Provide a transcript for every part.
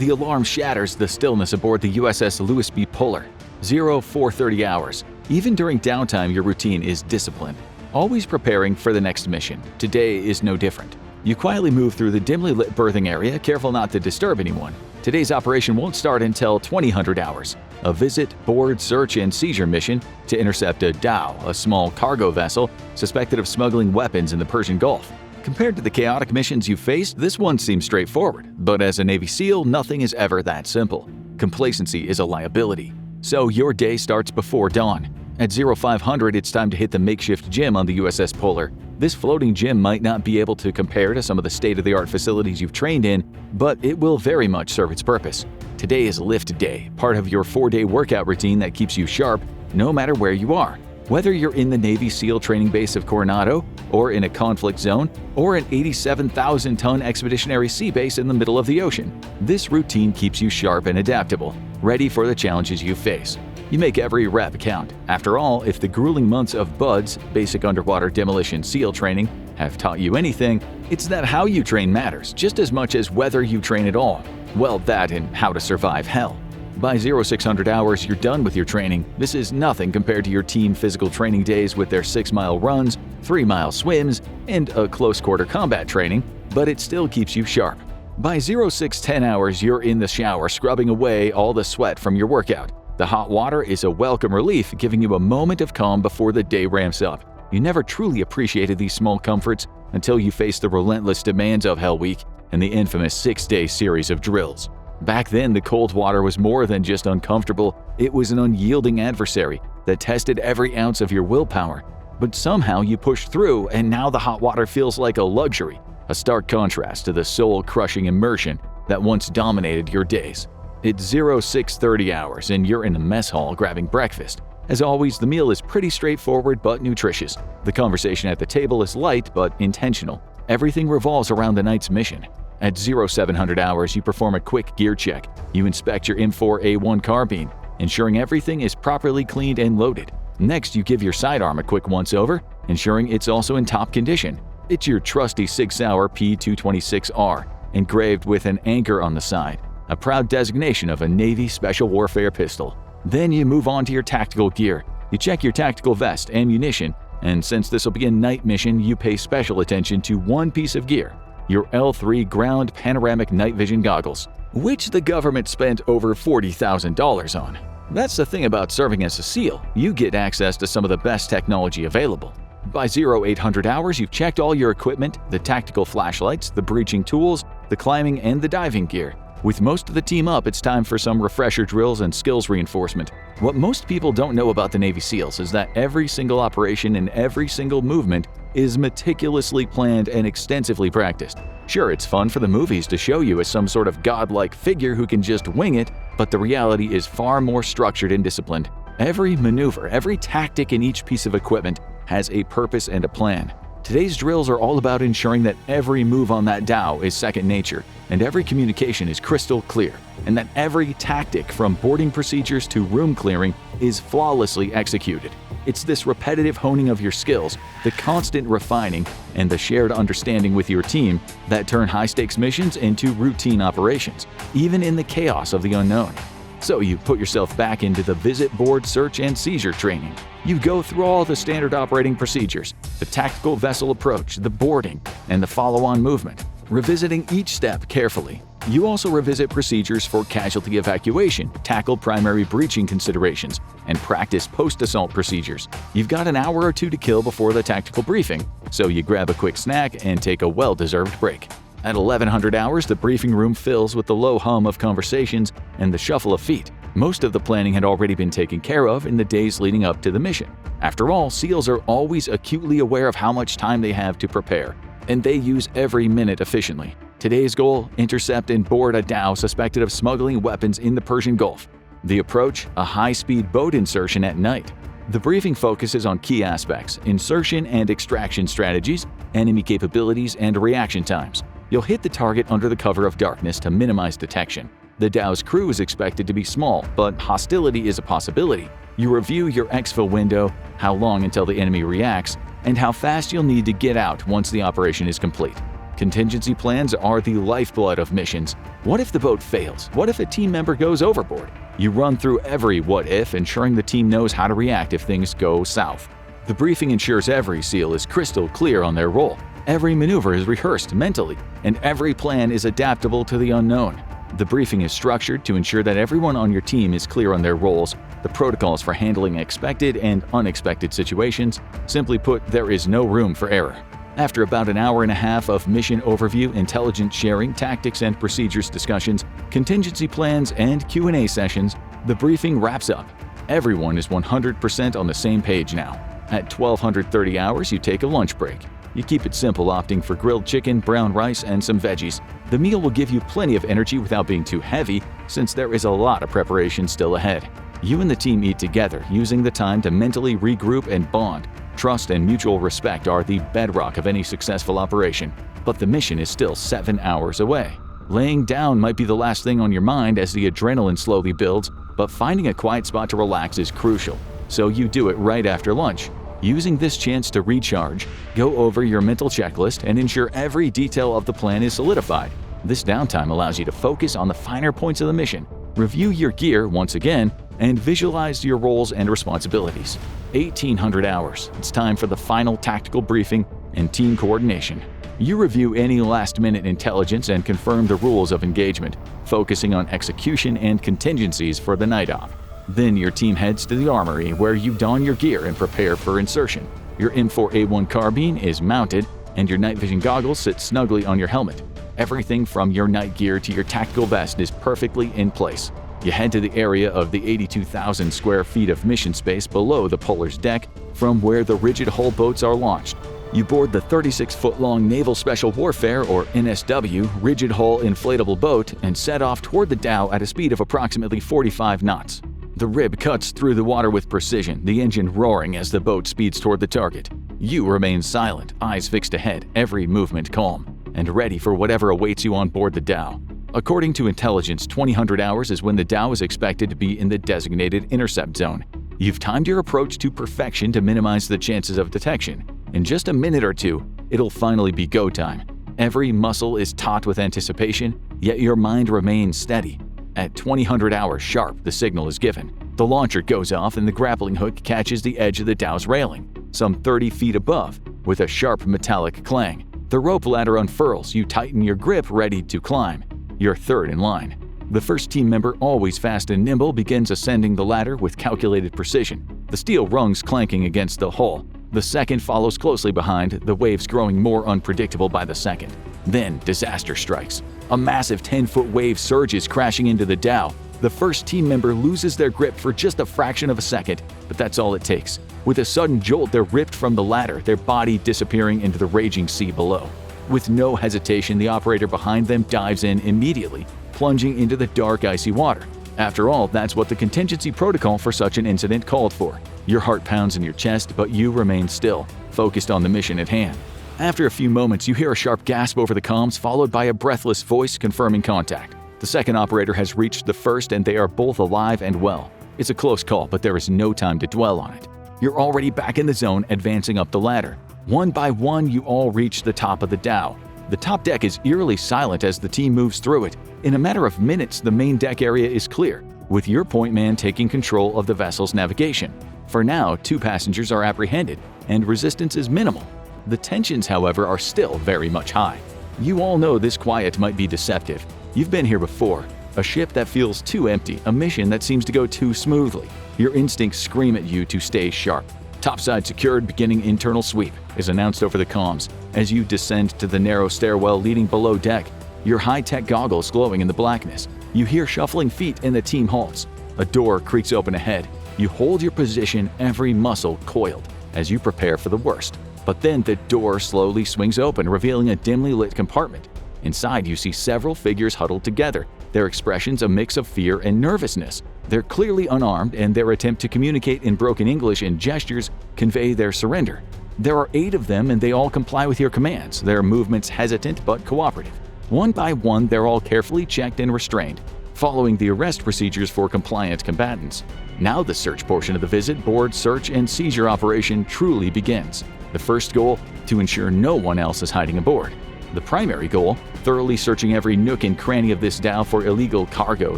The alarm shatters the stillness aboard the USS Lewis B. Puller. 0430 hours. Even during downtime, your routine is disciplined, always preparing for the next mission. Today is no different. You quietly move through the dimly lit berthing area, careful not to disturb anyone. Today's operation won't start until 2000 hours. A visit, board, search, and seizure mission to intercept a dhow, a small cargo vessel suspected of smuggling weapons in the Persian Gulf. Compared to the chaotic missions you've faced, this one seems straightforward. But as a Navy SEAL, nothing is ever that simple. Complacency is a liability. So your day starts before dawn. At 0500, it's time to hit the makeshift gym on the USS Puller. This floating gym might not be able to compare to some of the state-of-the-art facilities you've trained in, but it will very much serve its purpose. Today is lift day, part of your 4-day workout routine that keeps you sharp no matter where you are. Whether you're in the Navy SEAL training base of Coronado, or in a conflict zone, or an 87,000-ton expeditionary sea base in the middle of the ocean, this routine keeps you sharp and adaptable, ready for the challenges you face. You make every rep count. After all, if the grueling months of BUDS, Basic Underwater Demolition SEAL training, have taught you anything, it's that how you train matters just as much as whether you train at all. Well, that and how to survive hell. By 0600 hours, you're done with your training. This is nothing compared to your team physical training days with their 6-mile runs, 3-mile swims, and a close-quarter combat training, but it still keeps you sharp. By 0610 hours, you're in the shower scrubbing away all the sweat from your workout. The hot water is a welcome relief, giving you a moment of calm before the day ramps up. You never truly appreciated these small comforts until you face the relentless demands of Hell Week and the infamous 6-day series of drills. Back then, the cold water was more than just uncomfortable, it was an unyielding adversary that tested every ounce of your willpower. But somehow you pushed through, and now the hot water feels like a luxury, a stark contrast to the soul-crushing immersion that once dominated your days. It's 0630 hours, and you're in the mess hall grabbing breakfast. As always, the meal is pretty straightforward but nutritious. The conversation at the table is light but intentional. Everything revolves around the night's mission. At 0700 hours, you perform a quick gear check. You inspect your M4A1 carbine, ensuring everything is properly cleaned and loaded. Next, you give your sidearm a quick once-over, ensuring it's also in top condition. It's your trusty Sig Sauer P226R, engraved with an anchor on the side, a proud designation of a Navy Special Warfare pistol. Then you move on to your tactical gear. You check your tactical vest, ammunition, and since this will be a night mission, you pay special attention to one piece of gear: your L3 ground panoramic night vision goggles, which the government spent over $40,000 on. That's the thing about serving as a SEAL, you get access to some of the best technology available. By 0800 hours, you've checked all your equipment, the tactical flashlights, the breaching tools, the climbing, and the diving gear. With most of the team up, it's time for some refresher drills and skills reinforcement. What most people don't know about the Navy SEALs is that every single operation and every single movement is meticulously planned and extensively practiced. Sure, it's fun for the movies to show you as some sort of godlike figure who can just wing it, but the reality is far more structured and disciplined. Every maneuver, every tactic in each piece of equipment has a purpose and a plan. Today's drills are all about ensuring that every move on that dhow is second nature, and every communication is crystal clear, and that every tactic from boarding procedures to room clearing is flawlessly executed. It's this repetitive honing of your skills, the constant refining, and the shared understanding with your team that turn high-stakes missions into routine operations, even in the chaos of the unknown. So you put yourself back into the visit, board, search, and seizure training. You go through all the standard operating procedures, the tactical vessel approach, the boarding, and the follow-on movement, revisiting each step carefully. You also revisit procedures for casualty evacuation, tackle primary breaching considerations, and practice post-assault procedures. You've got an hour or two to kill before the tactical briefing, so you grab a quick snack and take a well-deserved break. At 1100 hours, the briefing room fills with the low hum of conversations and the shuffle of feet. Most of the planning had already been taken care of in the days leading up to the mission. After all, SEALs are always acutely aware of how much time they have to prepare, and they use every minute efficiently. Today's goal: intercept and board a dhow suspected of smuggling weapons in the Persian Gulf. The approach: a high-speed boat insertion at night. The briefing focuses on key aspects: insertion and extraction strategies, enemy capabilities, and reaction times. You'll hit the target under the cover of darkness to minimize detection. The dhow's crew is expected to be small, but hostility is a possibility. You review your exfil window, how long until the enemy reacts, and how fast you'll need to get out once the operation is complete. Contingency plans are the lifeblood of missions. What if the boat fails? What if a team member goes overboard? You run through every what if, ensuring the team knows how to react if things go south. The briefing ensures every SEAL is crystal clear on their role. Every maneuver is rehearsed mentally, and every plan is adaptable to the unknown. The briefing is structured to ensure that everyone on your team is clear on their roles, the protocols for handling expected and unexpected situations. Simply put, there is no room for error. After about an hour and a half of mission overview, intelligence sharing, tactics and procedures discussions, contingency plans, and Q&A sessions, the briefing wraps up. Everyone is 100% on the same page now. At 1230 hours, you take a lunch break. You keep it simple, opting for grilled chicken, brown rice, and some veggies. The meal will give you plenty of energy without being too heavy, since there is a lot of preparation still ahead. You and the team eat together, using the time to mentally regroup and bond. Trust and mutual respect are the bedrock of any successful operation, but the mission is still 7 hours away. Laying down might be the last thing on your mind as the adrenaline slowly builds, but finding a quiet spot to relax is crucial, so you do it right after lunch. Using this chance to recharge, go over your mental checklist and ensure every detail of the plan is solidified. This downtime allows you to focus on the finer points of the mission, review your gear once again, and visualize your roles and responsibilities. 1800 hours. It's time for the final tactical briefing and team coordination. You review any last-minute intelligence and confirm the rules of engagement, focusing on execution and contingencies for the night off. Then your team heads to the armory, where you don your gear and prepare for insertion. Your M4A1 carbine is mounted, and your night vision goggles sit snugly on your helmet. Everything from your night gear to your tactical vest is perfectly in place. You head to the area of the 82,000 square feet of mission space below the Polar's deck, from where the rigid hull boats are launched. You board the 36-foot-long Naval Special Warfare, or NSW, rigid hull inflatable boat and set off toward the Dow at a speed of approximately 45 knots. The rib cuts through the water with precision, the engine roaring as the boat speeds toward the target. You remain silent, eyes fixed ahead, every movement calm, and ready for whatever awaits you on board the Dow. According to intelligence, 2000 hours is when the Dow is expected to be in the designated intercept zone. You've timed your approach to perfection to minimize the chances of detection. In just a minute or two, it'll finally be go time. Every muscle is taut with anticipation, yet your mind remains steady. At 2000 hours sharp, the signal is given. The launcher goes off and the grappling hook catches the edge of the Dow's railing, some 30 feet above, with a sharp metallic clang. The rope ladder unfurls, you tighten your grip, ready to climb. You're third in line. The first team member, always fast and nimble, begins ascending the ladder with calculated precision, the steel rungs clanking against the hull. The second follows closely behind, the waves growing more unpredictable by the second. Then disaster strikes. A massive 10-foot wave surges crashing into the Dow. The first team member loses their grip for just a fraction of a second, but that's all it takes. With a sudden jolt, they're ripped from the ladder, their body disappearing into the raging sea below. With no hesitation, the operator behind them dives in immediately, plunging into the dark, icy water. After all, that's what the contingency protocol for such an incident called for. Your heart pounds in your chest, but you remain still, focused on the mission at hand. After a few moments, you hear a sharp gasp over the comms, followed by a breathless voice confirming contact. The second operator has reached the first, and they are both alive and well. It's a close call, but there is no time to dwell on it. You're already back in the zone, advancing up the ladder. One by one, you all reach the top of the Dow. The top deck is eerily silent as the team moves through it. In a matter of minutes, the main deck area is clear, with your point man taking control of the vessel's navigation. For now, 2 passengers are apprehended, and resistance is minimal. The tensions, however, are still very much high. You all know this quiet might be deceptive. You've been here before. A ship that feels too empty, a mission that seems to go too smoothly. Your instincts scream at you to stay sharp. Topside secured, beginning internal sweep, is announced over the comms. As you descend to the narrow stairwell leading below deck, your high-tech goggles glowing in the blackness, you hear shuffling feet and the team halts. A door creaks open ahead. You hold your position, every muscle coiled, as you prepare for the worst. But then the door slowly swings open, revealing a dimly lit compartment. Inside, you see several figures huddled together, their expressions a mix of fear and nervousness. They're clearly unarmed, and their attempt to communicate in broken English and gestures convey their surrender. There are 8 of them, and they all comply with your commands, their movements hesitant but cooperative. One by one, they're all carefully checked and restrained, following the arrest procedures for compliant combatants. Now the search portion of the visit, board, search, and seizure operation truly begins. The first goal, to ensure no one else is hiding aboard. The primary goal, thoroughly searching every nook and cranny of this dhow for illegal cargo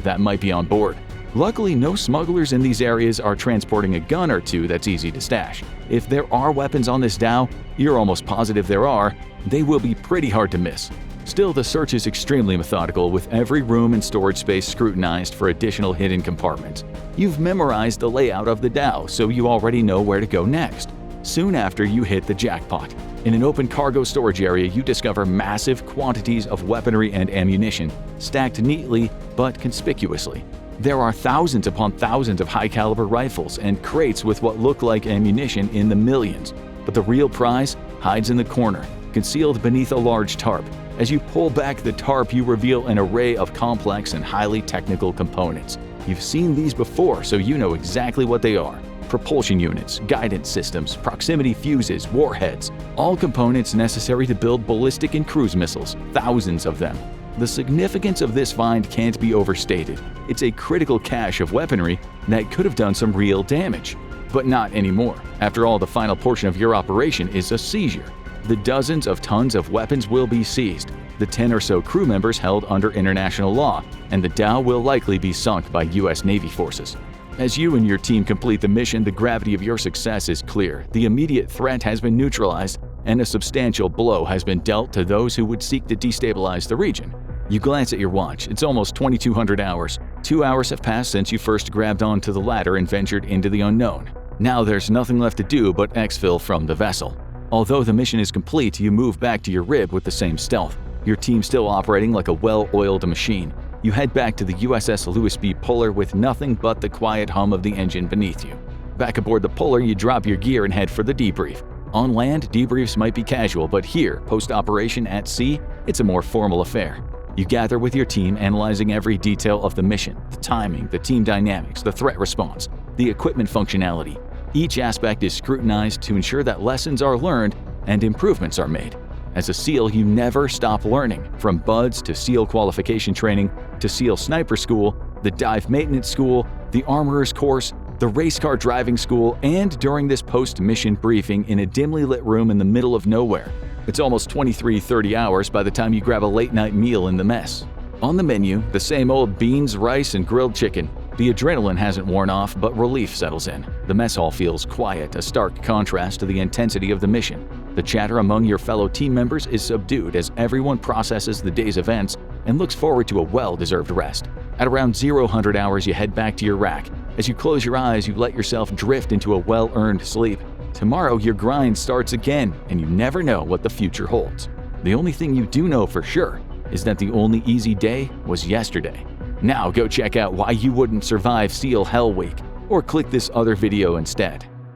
that might be on board. Luckily, no smugglers in these areas are transporting a gun or two that's easy to stash. If there are weapons on this dhow, you're almost positive there are, they will be pretty hard to miss. Still, the search is extremely methodical, with every room and storage space scrutinized for additional hidden compartments. You've memorized the layout of the dhow, so you already know where to go next. Soon after, you hit the jackpot. In an open cargo storage area, you discover massive quantities of weaponry and ammunition, stacked neatly but conspicuously. There are thousands upon thousands of high-caliber rifles and crates with what look like ammunition in the millions. But the real prize hides in the corner, concealed beneath a large tarp. As you pull back the tarp, you reveal an array of complex and highly technical components. You've seen these before, so you know exactly what they are. Propulsion units, guidance systems, proximity fuses, warheads, all components necessary to build ballistic and cruise missiles, thousands of them. The significance of this find can't be overstated. It's a critical cache of weaponry that could have done some real damage. But not anymore. After all, the final portion of your operation is a seizure. The dozens of tons of weapons will be seized, the 10 or so crew members held under international law, and the dhow will likely be sunk by U.S. Navy forces. As you and your team complete the mission, the gravity of your success is clear. The immediate threat has been neutralized, and a substantial blow has been dealt to those who would seek to destabilize the region. You glance at your watch. It's almost 2,200 hours. 2 hours have passed since you first grabbed onto the ladder and ventured into the unknown. Now there's nothing left to do but exfil from the vessel. Although the mission is complete, you move back to your rib with the same stealth. Your team still operating like a well-oiled machine. You head back to the USS Lewis B. Puller with nothing but the quiet hum of the engine beneath you. Back aboard the Puller, you drop your gear and head for the debrief. On land, debriefs might be casual, but here, post-operation at sea, it's a more formal affair. You gather with your team, analyzing every detail of the mission, the timing, the team dynamics, the threat response, the equipment functionality. Each aspect is scrutinized to ensure that lessons are learned and improvements are made. As a SEAL, you never stop learning, from BUDS to SEAL qualification training to SEAL sniper school, the dive maintenance school, the armorer's course, the race car driving school, and during this post-mission briefing in a dimly lit room in the middle of nowhere. It's almost 23:30 hours by the time you grab a late-night meal in the mess. On the menu, the same old beans, rice, and grilled chicken. The adrenaline hasn't worn off, but relief settles in. The mess hall feels quiet, a stark contrast to the intensity of the mission. The chatter among your fellow team members is subdued as everyone processes the day's events and looks forward to a well-deserved rest. At around 0 hours, you head back to your rack. As you close your eyes, you let yourself drift into a well-earned sleep. Tomorrow, your grind starts again, and you never know what the future holds. The only thing you do know for sure is that the only easy day was yesterday. Now go check out why you wouldn't survive SEAL Hell Week, or click this other video instead.